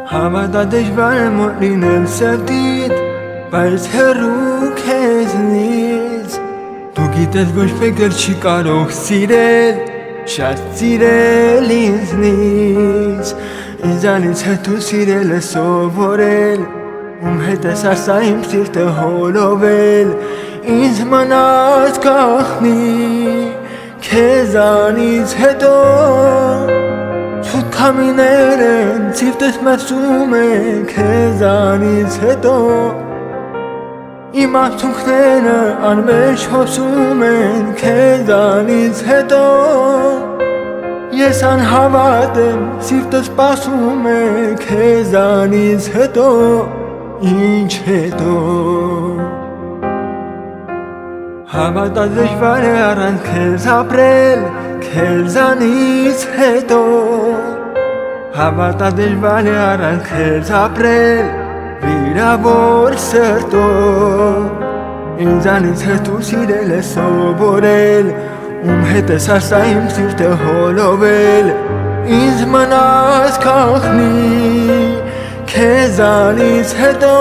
Հավատա դժվար է մոտինել սրտիդ, բայց հեռու քեզնից Դու գիտես ոչ մեկ էլ չի կարող սիրել, շատ սիրել ինձնից Ինձանից հետո սիրել է սովորել Ում հետ ես ասա իմ սիրտը հոլովել Ինձ մնաց գաղտնի Քեզանից հետո Ցույց քամիներ են սիրտս մրսում է Քեզանից հետո Իմ արցունքները անվերջ հոսում են Քեզանից հետո Ես անհավատ եմ սիրտս սպասում է Քեզանից հետո Ինչ հետո Հավատա դժվար է առանց քեզ ապրել Քեզանից հետո Հավատա դժվար է առանց քեզ ապրել Վիրավոր սրտով Ինձանից հետո սիրել է սովորել Ում հետ ես ասա իմ սիրտը հոլովել Ինձ մնաց գաղտնի Քեզանից հետո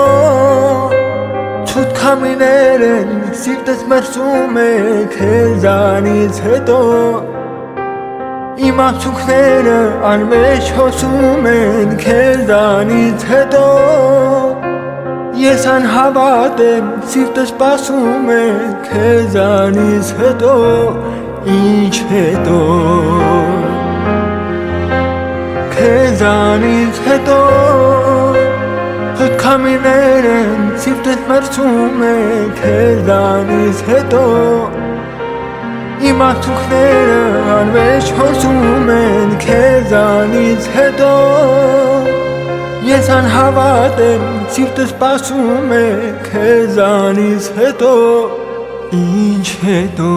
Ցույց քամիներ են սիրտս մրսում է Քեզանից հետո Իմ արցունքները անվերջ հոսում են Քեզանից հետո Ես անհավատ եմ սիրտս սպասում է Քեզանից հետո Ինչ հետո Քեզանից հետո Ցույց քամիներ են սիրտս մրսում է Քեզանից հետո Իմ արցունքները անվերջ հոսում են Քեզանից հետո Ես անհավատ եմ սիրտս սպասում է Քեզանից հետո Ինչ հետո